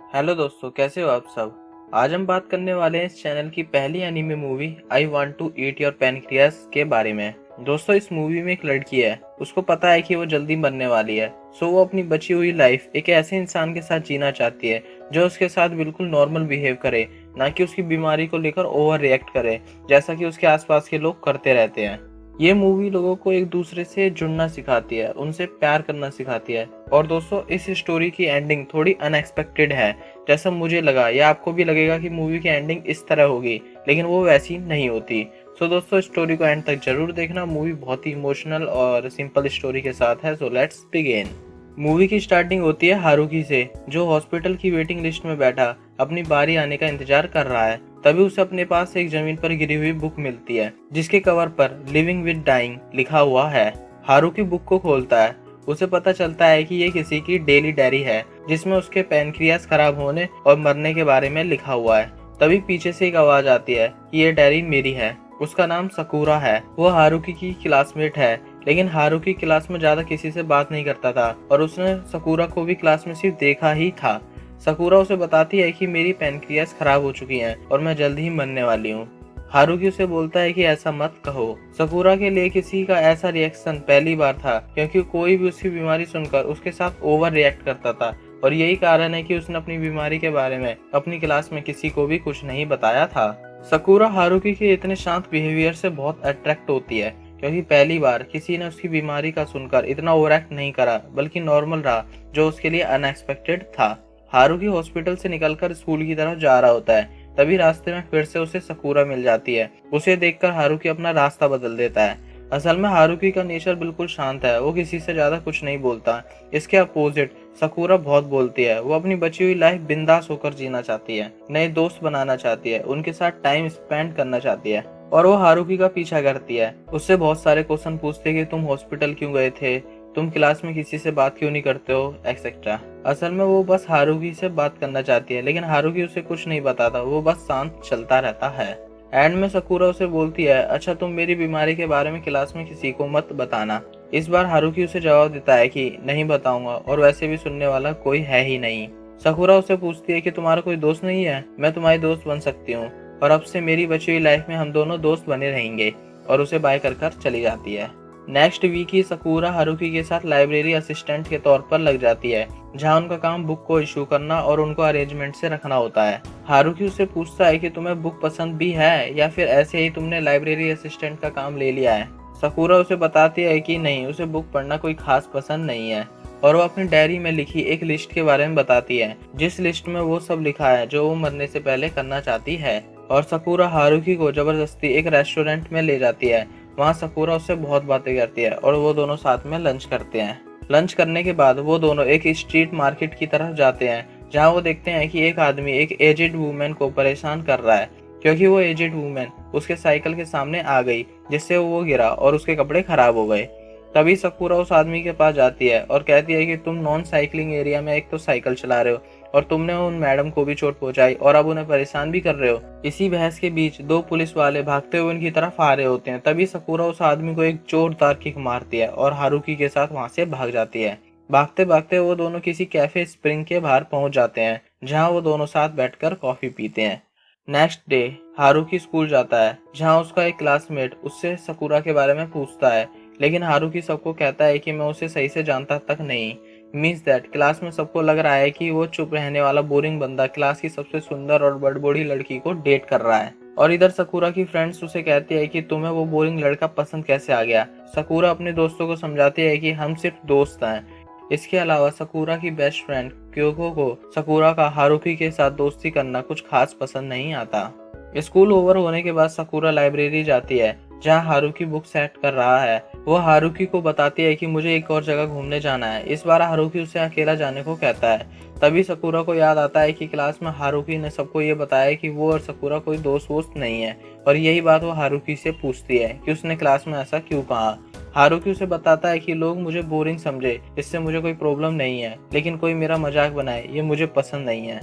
Hello दोस्तों, कैसे हो आप सब। आज हम बात करने वाले हैं इस चैनल की पहली anime movie I want to eat your pancreas के बारे में। दोस्तों, इस मूवी में एक लड़की है, उसको पता है कि वो जल्दी मरने वाली है। सो वो अपनी बची हुई लाइफ एक ऐसे इंसान के साथ जीना चाहती है जो उसके साथ बिल्कुल नॉर्मल बिहेव करे, ना कि उसकी बीमारी को लेकर ओवर रिएक्ट करे जैसा कि उसके आसपास के लोग करते रहते हैं। ये मूवी लोगों को एक दूसरे से जुड़ना सिखाती है, उनसे प्यार करना सिखाती है। और दोस्तों, इस स्टोरी की एंडिंग थोड़ी अनएक्सपेक्टेड है, जैसा मुझे लगा या आपको भी लगेगा कि मूवी की एंडिंग इस तरह होगी, लेकिन वो वैसी नहीं होती। सो दोस्तों, स्टोरी को एंड तक जरूर देखना। मूवी बहुत ही इमोशनल और सिंपल स्टोरी के साथ है। So let's begin. मूवी की स्टार्टिंग होती है हारुकी से, जो हॉस्पिटल की वेटिंग लिस्ट में बैठा अपनी बारी आने का इंतजार कर रहा है। तभी उसे अपने पास एक जमीन पर गिरी हुई बुक मिलती है, जिसके कवर पर लिविंग विद डाइंग लिखा हुआ है। हारुकी बुक को खोलता है। उसे पता चलता है कि ये किसी की डेली डायरी है, जिसमें उसके पैनक्रियास खराब होने और मरने के बारे में लिखा हुआ है। तभी पीछे से एक आवाज आती है कि ये डायरी मेरी है। उसका नाम सकूरा है। वो हारुकी की क्लासमेट है, लेकिन हारुकी क्लास में ज्यादा किसी से बात नहीं करता था और उसने सकूरा को भी क्लास में सिर्फ देखा ही था। सकूरा उसे बताती है कि मेरी पैनक्रियास खराब हो चुकी हैं और मैं जल्द ही मरने वाली हूँ। हारुकी उसे बोलता है कि ऐसा मत कहो। सकूरा के लिए किसी का ऐसा रिएक्शन पहली बार था, क्योंकि कोई भी उसकी बीमारी सुनकर उसके साथ ओवर रिएक्ट करता था, और यही कारण है कि उसने अपनी बीमारी के बारे में अपनी क्लास में किसी को भी कुछ नहीं बताया था। सकूरा हारुकी के इतने शांत बिहेवियर से बहुत अट्रैक्ट होती है, क्योंकि पहली बार किसी ने उसकी बीमारी का सुनकर इतना ओवर एक्ट नहीं करा, बल्कि नॉर्मल रहा, जो उसके लिए अनएक्सपेक्टेड था। हारुकी हॉस्पिटल से निकलकर स्कूल की तरफ जा रहा होता है। तभी रास्ते में फिर से उसे सकूरा मिल जाती है। उसे देखकर हारुकी अपना रास्ता बदल देता है। असल में हारुकी का नेचर बिल्कुल शांत है, वो किसी से ज्यादा कुछ नहीं बोलता। इसके अपोजिट सकूरा बहुत बोलती है। वो अपनी बची हुई लाइफ बिंदास होकर जीना चाहती है, नए दोस्त बनाना चाहती है, उनके साथ टाइम स्पेंड करना चाहती है, और वो हारुकी का पीछा करती है। उससे बहुत सारे क्वेश्चन पूछती है कि तुम हॉस्पिटल क्यों गए थे, तुम क्लास में किसी से बात क्यों नहीं करते हो, एक्सेट्रा। असल में वो बस हारुकी से बात करना चाहती है, लेकिन हारुकी उसे कुछ नहीं बताता, वो बस शांत चलता रहता है। एंड में सकूरा उसे बोलती है, अच्छा तुम मेरी बीमारी के बारे में क्लास में किसी को मत बताना। इस बार हारुकी उसे जवाब देता है कि नहीं बताऊंगा, और वैसे भी सुनने वाला कोई है ही नहीं। सकूरा उसे पूछती है कि तुम्हारा कोई दोस्त नहीं है, मैं तुम्हारी दोस्त बन सकती हूँ, और अब से मेरी बची हुई लाइफ में हम दोनों दोस्त बने रहेंगे, और उसे बाय कर कर चली जाती है। नेक्स्ट वीक ही सकूरा हारुकी के साथ लाइब्रेरी असिस्टेंट के तौर पर लग जाती है, जहां उनका काम बुक को इशू करना और उनको अरेंजमेंट से रखना होता है। हारुकी उससे पूछता है कि तुम्हें बुक पसंद भी है, या फिर ऐसे ही तुमने लाइब्रेरी असिस्टेंट का काम ले लिया है। सकूरा उसे बताती है कि नहीं, उसे बुक पढ़ना कोई खास पसंद नहीं है, और वो अपनी डायरी में लिखी एक लिस्ट के बारे में बताती है, जिस लिस्ट में वो सब लिखा है जो वो मरने से पहले करना चाहती है। और सकूरा हारुकी को जबरदस्ती एक रेस्टोरेंट में ले जाती है। वहाँ सकूरा उससे बहुत बातें करती है, और वो दोनों साथ में लंच करते हैं। लंच करने के बाद वो दोनों एक स्ट्रीट मार्केट की तरफ जाते हैं, जहाँ वो देखते हैं कि एक आदमी एक एजेड वुमेन को परेशान कर रहा है, क्योंकि वो एजेड वुमेन उसके साइकिल के सामने आ गई, जिससे वो गिरा और उसके कपड़े खराब हो गए। तभी सकूरा उस आदमी के पास जाती है और कहती है कि तुम नॉन साइकिलिंग एरिया में एक तो साइकिल चला रहे हो, और तुमने उन मैडम को भी चोट पहुंचाई, और अब उन्हें परेशान भी कर रहे हो। इसी बहस के बीच दो पुलिस वाले भागते हुए उनकी तरफ आ रहे होते हैं। तभी सकूरा उस आदमी को एक जोरदार किक मारती है और हारुकी के साथ वहां से भाग जाती है। भागते भागते वो दोनों किसी कैफे स्प्रिंग के बाहर पहुंच जाते हैं, जहां वो दोनों साथ बैठकर कॉफी पीते हैं। नेक्स्ट डे हारुकी स्कूल जाता है, जहां उसका एक क्लासमेट उससे सकूरा के बारे में पूछता है, लेकिन हारुकी सबको कहता है कि मैं उसे सही से जानता तक नहीं। मीन्स दैट क्लास में सबको लग रहा है कि वो चुप रहने वाला बोरिंग बंदा क्लास की सबसे सुंदर और बड़बोड़ी लड़की को डेट कर रहा है। और इधर सकूरा की फ्रेंड्स उसे कहती है कि तुम्हें वो बोरिंग लड़का पसंद कैसे आ गया। सकूरा अपने दोस्तों को समझाती है कि हम सिर्फ दोस्त हैं। इसके अलावा सकूरा की बेस्ट फ्रेंड क्योको को सकूरा का हारुकी के साथ दोस्ती करना कुछ खास पसंद नहीं आता। स्कूल ओवर होने के बाद सकूरा लाइब्रेरी जाती है, जहाँ हारुकी बुक सेट कर रहा है। वो हारुकी को बताती है कि मुझे एक और जगह घूमने जाना है। इस बार हारुकी उसे अकेला जाने को कहता है। तभी सकूरा को याद आता है कि क्लास में हारुकी ने सबको ये बताया कि वो और सकूरा कोई दोस्त वोस्त नहीं है, और यही बात वो हारुकी से पूछती है कि उसने क्लास में ऐसा क्यों कहा। हारुकी उसे बताता है कि लोग मुझे बोरिंग समझे, इससे मुझे कोई प्रॉब्लम नहीं है, लेकिन कोई मेरा मजाक बनाए ये मुझे पसंद नहीं है।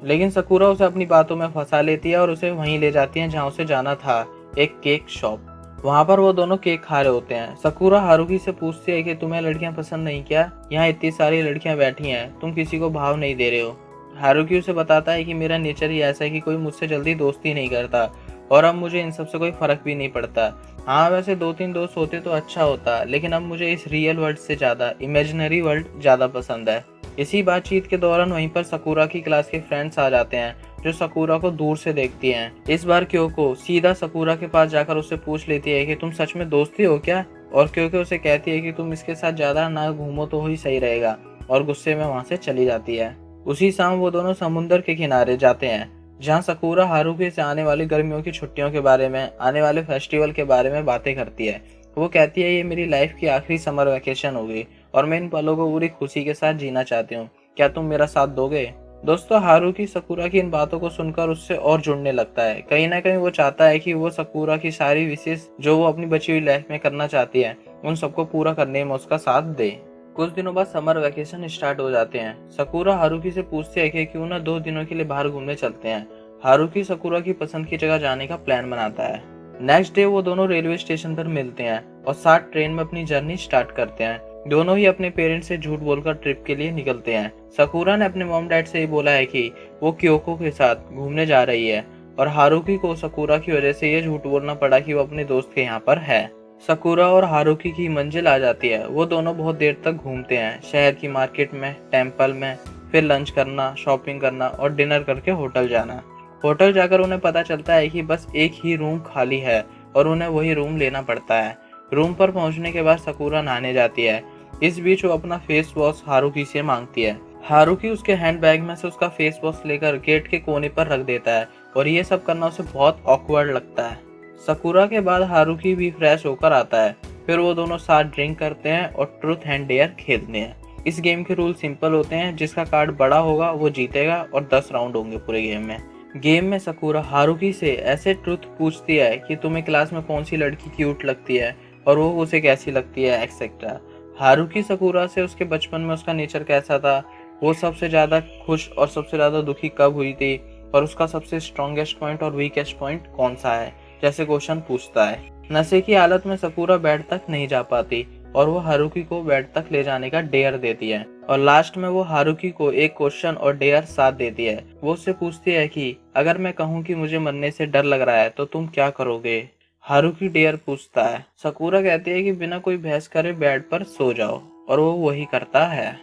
लेकिन सकूरा उसे अपनी बातों में फंसा लेती है और उसे वहीं ले जाती है जहाँ उसे जाना था, एक केक शॉप। वहाँ पर वो दोनों केक खा रहे होते हैं। सकूरा हारुकी से पूछती है कि तुम्हें लड़कियां पसंद नहीं क्या, यहाँ इतनी सारी लड़कियां बैठी हैं, तुम किसी को भाव नहीं दे रहे हो। हारुकी उसे बताता है कि मेरा नेचर ही ऐसा है कि कोई मुझसे जल्दी दोस्ती नहीं करता और अब मुझे इन सब से कोई फर्क भी नहीं पड़ता। हाँ, वैसे 2-3 दोस्त होते तो अच्छा होता, लेकिन अब मुझे इस रियल वर्ल्ड से ज़्यादा इमेजिनरी वर्ल्ड ज़्यादा पसंद है। इसी बातचीत के दौरान वहीं पर सकुरा की क्लास के फ्रेंड्स आ जाते हैं, जो सकुरा को दूर से देखती हैं। इस बार क्योको सीधा सकुरा के पास जाकर उससे पूछ लेती है कि तुम सच में दोस्ती हो क्या? और क्योको उसे कहती है कि तुम इसके साथ ज़्यादा ना घूमो तो ही सही रहेगा, और गुस्से में वहाँ से चली जाती है। उसी शाम वो दोनों समुद्र के किनारे जाते हैं, जहाँ सकुरा हारुकी से आने वाली गर्मियों की छुट्टियों के बारे में, आने वाले फेस्टिवल के बारे में बातें करती है। वो कहती है ये मेरी लाइफ की आखिरी समर वैकेशन होगी और मैं इन पलों को पूरी खुशी के साथ जीना चाहती हूँ। क्या तुम मेरा साथ दोगे? दोस्तों, हारुकी सकुरा की इन बातों को सुनकर उससे और जुड़ने लगता है। कहीं ना कहीं वो चाहता है कि वो सकुरा की सारी विशेष जो वो अपनी बची हुई लाइफ में करना चाहती है, उन सबको पूरा करने में उसका साथ दे। कुछ दिनों बाद समर वैकेशन स्टार्ट हो जाते हैं। सकुरा हारुकी से पूछते हैं कि क्यों ना 2 दिनों के लिए बाहर घूमने चलते हैं। हारुकी सकुरा की पसंद की जगह जाने का प्लान बनाता है। नेक्स्ट डे वो दोनों रेलवे स्टेशन पर मिलते हैं और साथ ट्रेन में अपनी जर्नी स्टार्ट करते हैं। दोनों ही अपने पेरेंट्स से झूठ बोलकर ट्रिप के लिए निकलते हैं। सकुरा ने अपने मॉम डैड से ही बोला है कि वो क्योको के साथ घूमने जा रही है, और हारुकी को सकुरा की वजह से ये झूठ बोलना पड़ा कि वो अपने दोस्त के यहाँ पर है। सकुरा और हारुकी की मंजिल आ जाती है। वो दोनों बहुत देर तक घूमते हैं, शहर की मार्केट में, टेम्पल में, फिर लंच करना, शॉपिंग करना और डिनर करके होटल जाना। होटल जाकर उन्हें पता चलता है कि बस एक ही रूम खाली है और उन्हें वही रूम लेना पड़ता है। रूम पर पहुंचने के बाद सकुरा नहाने जाती है। इस बीच वो अपना फेस वॉश हारुकी से मांगती है। हारुकी उसके हैंडबैग में से उसका फेस वॉश लेकर गेट के कोने पर रख देता है और ये सब करना उसे बहुत ऑकवर्ड लगता है। सकुरा के बाद हारुकी भी फ्रेश होकर आता है। फिर वो दोनों साथ ड्रिंक करते हैं और ट्रूथ एंड डेयर खेलते हैं। इस गेम के रूल सिंपल होते हैं, जिसका कार्ड बड़ा होगा वो जीतेगा और 10 राउंड होंगे पूरे गेम में। गेम में सकुरा हारुकी से ऐसे ट्रूथ पूछती है कि तुम्हें क्लास में कौन सी लड़की क्यूट लगती है और वो उसे कैसी लगती है, एक्सेट्रा। हारुकी सकुरा से उसके बचपन में उसका नेचर कैसा था, वो सबसे ज्यादा खुश और सबसे ज्यादा दुखी कब हुई थी, और उसका सबसे स्ट्रॉन्गेस्ट पॉइंट और वीकेस्ट पॉइंट कौन सा है, जैसे क्वेश्चन पूछता है। नशे की हालत में सकुरा बेड तक नहीं जा पाती और वो हारुकी को बेड तक ले जाने का डेयर देती है, और लास्ट में वो हारुकी को एक क्वेश्चन और डेयर साथ देती है। वो उससे पूछती है कि अगर मैं कहूँ कि मुझे मरने से डर लग रहा है तो तुम क्या करोगे? हारुकी डेयर पूछता है। सकुरा कहती है कि बिना कोई बहस करे बेड पर सो जाओ, और वो वही करता है।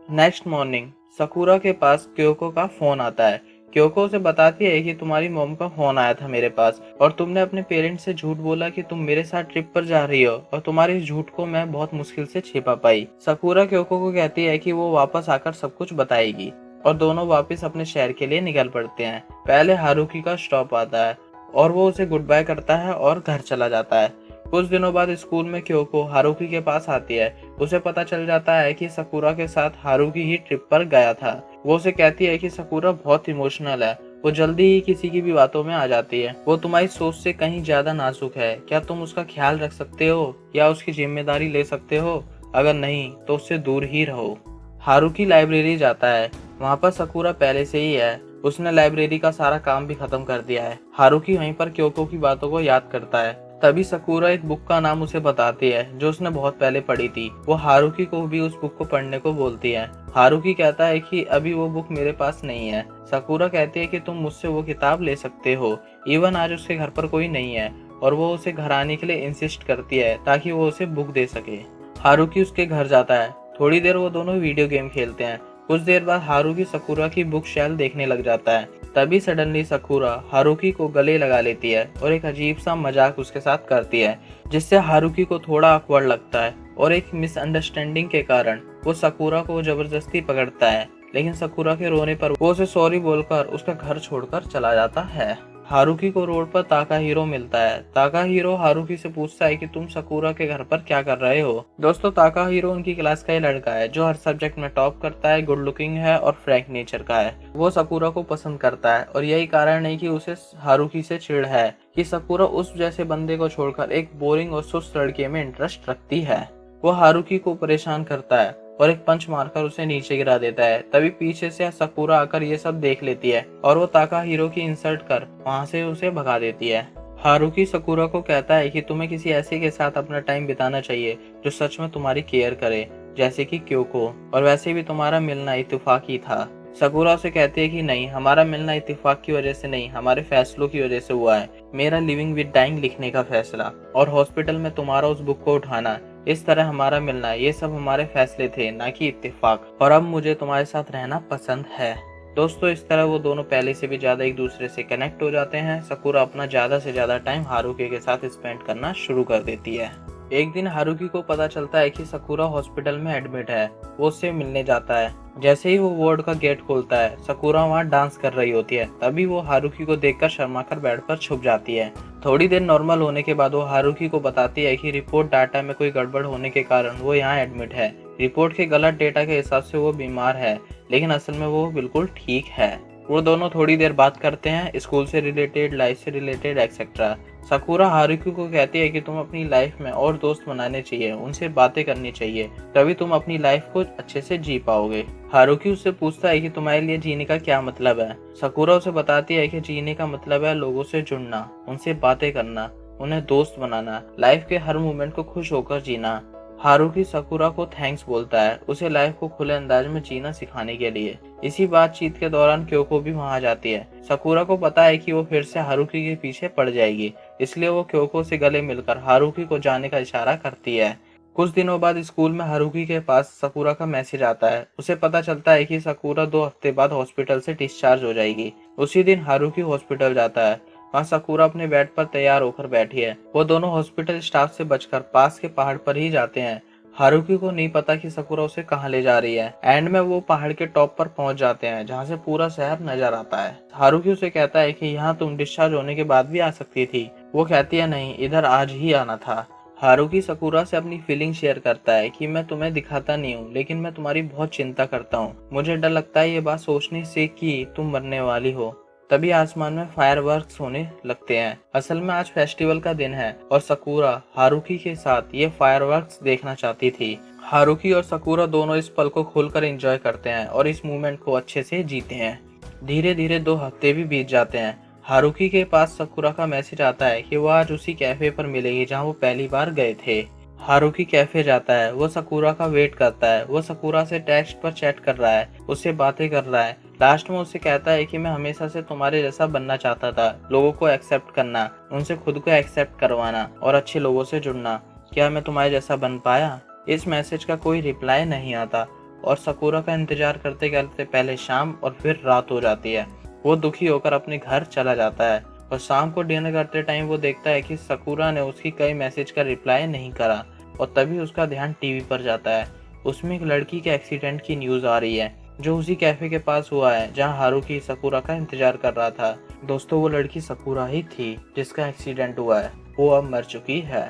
नेक्स्ट मॉर्निंग सकुरा के पास क्योको का फोन आता है। क्योको उसे बताती है कि तुम्हारी मॉम का फोन आया था मेरे पास और तुमने अपने पेरेंट्स से झूठ बोला कि तुम मेरे साथ ट्रिप पर जा रही हो, और तुम्हारे इस झूठ को मैं बहुत मुश्किल से छिपा पाई। सकुरा क्योको को कहती है कि वो वापस आकर सब कुछ बताएगी, और दोनों वापस अपने शहर के लिए निकल पड़ते हैं। पहले हारुकी का स्टॉप आता है और वो उसे गुड बाय करता है और घर चला जाता है। कुछ दिनों बाद स्कूल में क्योको हारुकी के पास आती है। उसे पता चल जाता है कि सकुरा के साथ हारुकी ही ट्रिप पर गया था। वो उसे कहती है कि सकुरा बहुत इमोशनल है, वो जल्दी ही किसी की भी बातों में आ जाती है। वो तुम्हारी सोच से कहीं ज्यादा नाजुक है। क्या तुम उसका ख्याल रख सकते हो या उसकी जिम्मेदारी ले सकते हो? अगर नहीं तो उससे दूर ही रहो। हारुकी लाइब्रेरी जाता है। वहाँ पर सकुरा पहले से ही है। उसने लाइब्रेरी का सारा काम भी खत्म कर दिया है। हारुकी वहीं पर क्योको की बातों को याद करता है। तभी सकुरा एक बुक का नाम उसे बताती है जो उसने बहुत पहले पढ़ी थी। वो हारुकी को भी उस बुक को पढ़ने को बोलती है। हारुकी कहता है कि अभी वो बुक मेरे पास नहीं है। सकुरा कहती है कि तुम मुझसे वो किताब ले सकते हो। इवन आज उसके घर पर कोई नहीं है, और वो उसे घर आने के लिए इंसिस्ट करती है ताकि वो उसे बुक दे सके। हारुकी उसके घर जाता है। थोड़ी देर वो दोनों वीडियो गेम खेलते हैं। कुछ देर बाद हारुकी सकुरा की बुक शेल्फ देखने लग जाता है। तभी सडनली सकुरा हारुकी को गले लगा लेती है और एक अजीब सा मजाक उसके साथ करती है, जिससे हारुकी को थोड़ा awkward लगता है, और एक मिसअंडरस्टैंडिंग के कारण वो सकुरा को जबरदस्ती पकड़ता है। लेकिन सकुरा के रोने पर वो उसे सॉरी बोलकर उसका घर छोड़कर चला जाता है। हारुकी को रोड पर ताकाहीरो मिलता है। ताकाहीरो हारुकी से पूछता है कि तुम सकुरा के घर पर क्या कर रहे हो। दोस्तों, ताकाहीरो उनकी क्लास का ही लड़का है जो हर सब्जेक्ट में टॉप करता है, गुड लुकिंग है और फ्रैंक नेचर का है। वो सकुरा को पसंद करता है, और यही कारण है कि उसे हारुकी से चिढ़ है कि सकुरा उस जैसे बंदे को छोड़कर एक बोरिंग और सुस्त लड़के में इंटरेस्ट रखती है। वो हारुकी को परेशान करता है और एक पंच मारकर उसे नीचे गिरा देता है। तभी पीछे से सकुरा आकर ये सब देख लेती है और वो ताकाहीरो की इंसल्ट कर वहाँ से उसे भगा देती है। हारुकी सकुरा को कहता है कि तुम्हें किसी ऐसे के साथ अपना टाइम बिताना चाहिए जो सच में तुम्हारी केयर करे, जैसे कि क्योको, और वैसे भी तुम्हारा मिलना इत्तेफाकी था। सकुरा उसे कहती है कि नहीं, हमारा मिलना इत्तेफाक की वजह से नहीं, हमारे फैसलों की वजह से हुआ है। मेरा लिविंग विद डाइंग लिखने का फैसला और हॉस्पिटल में तुम्हारा उस बुक को उठाना, इस तरह हमारा मिलना, ये सब हमारे फैसले थे, ना कि इत्तेफाक। और अब मुझे तुम्हारे साथ रहना पसंद है। दोस्तों, इस तरह वो दोनों पहले से भी ज्यादा एक दूसरे से कनेक्ट हो जाते हैं। सकुरा अपना ज्यादा से ज्यादा टाइम हारुकी के साथ स्पेंड करना शुरू कर देती है। एक दिन हारुकी को पता चलता है कि सकुरा हॉस्पिटल में एडमिट है। वो उससे मिलने जाता है। जैसे ही वो वार्ड का गेट खोलता है, सकुरा वहाँ डांस कर रही होती है। तभी वो हारुकी को देखकर शर्माकर बेड पर छुप जाती है। थोड़ी देर नॉर्मल होने के बाद वो हारुकी को बताती है कि रिपोर्ट डाटा में कोई गड़बड़ होने के कारण वो यहाँ एडमिट है। रिपोर्ट के गलत डेटा के हिसाब से वो बीमार है, लेकिन असल में वो बिल्कुल ठीक है। वो दोनों थोड़ी देर बात करते हैं, स्कूल से रिलेटेड, लाइफ से रिलेटेड, एक्सेट्रा। सकुरा हारुकी को कहती है कि तुम अपनी लाइफ में और दोस्त बनाने चाहिए, उनसे बातें करनी चाहिए, तभी तुम अपनी लाइफ को अच्छे से जी पाओगे। हारुकी उससे पूछता है कि तुम्हारे लिए जीने का क्या मतलब है। सकुरा उसे बताती है कि जीने का मतलब है लोगों से जुड़ना, उनसे बातें करना, उन्हें दोस्त बनाना, लाइफ के हर मोमेंट को खुश होकर जीना। हारुकी सकुरा को थैंक्स बोलता है, उसे लाइफ को खुले अंदाज में जीना सिखाने के लिए। इसी बातचीत के दौरान क्योको भी वहां जाती है। सकुरा को पता है कि वो फिर से हारुकी के पीछे पड़ जाएगी, इसलिए वो क्योको से गले मिलकर हारुकी को जाने का इशारा करती है। कुछ दिनों बाद स्कूल में हारुकी के पास सकुरा का मैसेज आता है। उसे पता चलता है कि सकुरा 2 हफ्ते बाद हॉस्पिटल से डिस्चार्ज हो जाएगी। उसी दिन हारुकी हॉस्पिटल जाता है। वहाँ सकुरा अपने बेड पर तैयार होकर बैठी है। वो दोनों हॉस्पिटल स्टाफ से बचकर पास के पहाड़ पर ही जाते हैं। हारुकी को नहीं पता कि सकुरा उसे कहाँ ले जा रही है। एंड में वो पहाड़ के टॉप पर पहुंच जाते हैं, जहाँ से पूरा शहर नजर आता है। हारुकी उसे कहता है कि यहाँ तुम डिस्चार्ज होने के बाद भी आ सकती थी। वो कहती है नहीं, इधर आज ही आना था। हारुकी सकुरा से अपनी फीलिंग शेयर करता है कि मैं तुम्हें दिखाता नहीं हूँ, लेकिन मैं तुम्हारी बहुत चिंता करता हूँ। मुझे डर लगता है ये बात सोचने से कि तुम मरने वाली हो। तभी आसमान में फायरवर्क्स होने लगते हैं। असल में आज फेस्टिवल का दिन है और सकुरा हारुकी के साथ ये फायरवर्क्स देखना चाहती थी। हारुकी और सकुरा दोनों इस पल को खुलकर एंजॉय करते हैं और इस मूवमेंट को अच्छे से जीते हैं। धीरे धीरे 2 हफ्ते भी बीत जाते हैं। हारुकी के पास सकुरा का मैसेज आता है कि वो आज उसी कैफे पर मिलेगी जहाँ वो पहली बार गए थे। हारुकी कैफे जाता है, वो सकुरा का वेट करता है। वो सकुरा से टेक्स्ट पर चैट कर रहा है, उससे बातें कर रहा है। लास्ट में उससे कहता है कि मैं हमेशा से तुम्हारे जैसा बनना चाहता था, लोगों को एक्सेप्ट करना, उनसे खुद को एक्सेप्ट करवाना और अच्छे लोगों से जुड़ना। क्या मैं तुम्हारे जैसा बन पाया? इस मैसेज का कोई रिप्लाई नहीं आता और सकुरा का इंतजार करते करते पहले शाम और फिर रात हो जाती है। वो दुखी होकर अपने घर चला जाता है और शाम को डिनर करते टाइम वो देखता है कि सकुरा ने उसकी कई मैसेज का रिप्लाई नहीं करा। और तभी उसका ध्यान टीवी पर जाता है। उसमें एक लड़की के एक्सीडेंट की न्यूज आ रही है, जो उसी कैफे के पास हुआ है जहां हारुकी सकुरा का इंतजार कर रहा था। दोस्तों, वो लड़की सकुरा ही थी जिसका एक्सीडेंट हुआ है। वो अब मर चुकी है।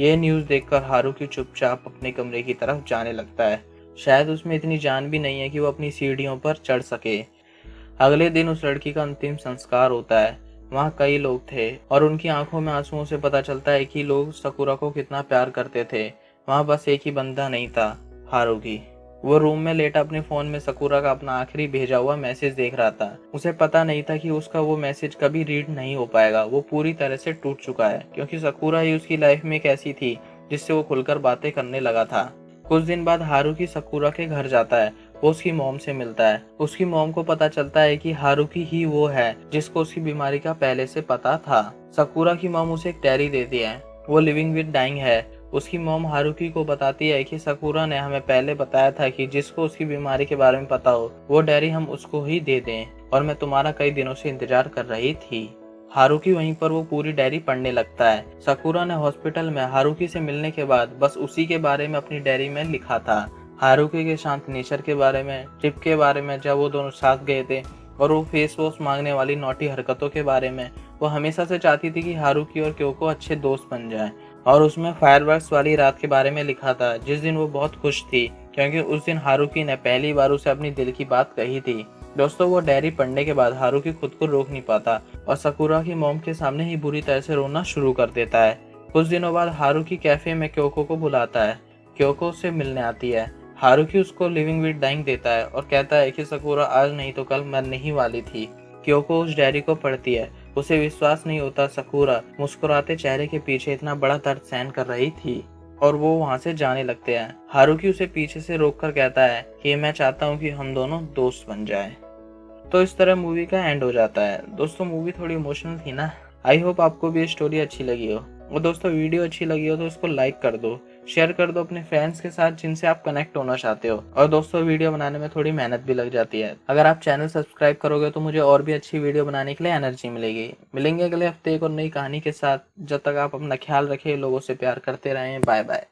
ये न्यूज देखकर हारुकी चुपचाप अपने कमरे की तरफ जाने लगता है। शायद उसमें इतनी जान भी नहीं है कि वो अपनी सीढ़ियों पर चढ़ सके। अगले दिन उस लड़की का अंतिम संस्कार होता है। वहाँ कई लोग थे और उनकी आंखों में आंसुओं से पता चलता है कि लोग सकुरा को कितना प्यार करते थे। वहाँ बस एक ही बंदा नहीं था, हारुकी। वो रूम में लेटा अपने फोन में सकुरा का अपना आखिरी भेजा हुआ मैसेज देख रहा था। उसे पता नहीं था कि उसका वो मैसेज कभी रीड नहीं हो पाएगा। वो पूरी तरह से टूट चुका है, क्योंकि सकुरा ही उसकी लाइफ में एक ऐसी थी जिससे वो खुलकर बातें करने लगा था। कुछ दिन बाद हारुकी सकुरा के घर जाता है। वो उसकी मॉम से मिलता है। उसकी मॉम को पता चलता है कि हारुकी ही वो है जिसको उसकी बीमारी का पहले से पता था। सकुरा की मॉम उसे एक डायरी देती है। वो लिविंग विद डाइंग है। उसकी मॉम हारुकी को बताती है कि सकुरा ने हमें पहले बताया था कि जिसको उसकी बीमारी के बारे में पता हो वो डायरी हम उसको ही दे दें, और मैं तुम्हारा कई दिनों से इंतजार कर रही थी। हारुकी वहीं पर वो पूरी डायरी पढ़ने लगता है। सकुरा ने हॉस्पिटल में हारुकी से मिलने के बाद बस उसी के बारे में अपनी डायरी में लिखा था। हारुकी के शांत नेचर के बारे में, ट्रिप के बारे में जब वो दोनों साथ गए थे, और वो फेस वॉश मांगने वाली नोटी हरकतों के बारे में। वो हमेशा से चाहती थी कि हारुकी और क्योको अच्छे दोस्त बन जाएं। और उसमें फायरवर्क्स वाली रात के बारे में लिखा था, जिस दिन वो बहुत खुश थी क्योंकि उस दिन हारुकी ने पहली बार उसे अपनी दिल की बात कही थी। दोस्तों, वो डायरी पढ़ने के बाद हारुकी खुद को रोक नहीं पाता और सकुरा की मॉम के सामने ही बुरी तरह से रोना शुरू कर देता है। कुछ दिनों बाद हारुकी कैफे में क्योको को बुलाता है। क्योको उससे मिलने आती है। हारुकी उसको लिविंग विद डाइंग देता है और कहता है कि सकुरा आज नहीं तो कल मरने ही वाली थी। क्योको उस डायरी को पढ़ती है। उसे विश्वास नहीं होता सकुरा मुस्कुराते चेहरे के पीछे इतना बड़ा दर्द सहन कर रही थी। और वो वहाँ से जाने लगते हैं। हारुकी उसे पीछे से रोककर कहता है कि मैं चाहता हूँ कि हम दोनों दोस्त बन जाएं। तो इस तरह मूवी का एंड हो जाता है। दोस्तों मूवी थोड़ी इमोशनल थी ना। आई होप आपको भी स्टोरी अच्छी लगी हो। और दोस्तों वीडियो अच्छी लगी हो तो उसको लाइक कर दो, शेयर कर दो अपने फ्रेंड्स के साथ जिनसे आप कनेक्ट होना चाहते हो। और दोस्तों वीडियो बनाने में थोड़ी मेहनत भी लग जाती है। अगर आप चैनल सब्सक्राइब करोगे तो मुझे और भी अच्छी वीडियो बनाने के लिए एनर्जी मिलेगी। मिलेंगे अगले हफ्ते एक और नई कहानी के साथ। जब तक आप अपना ख्याल रखें, लोगों से प्यार करते रहें। Bye bye.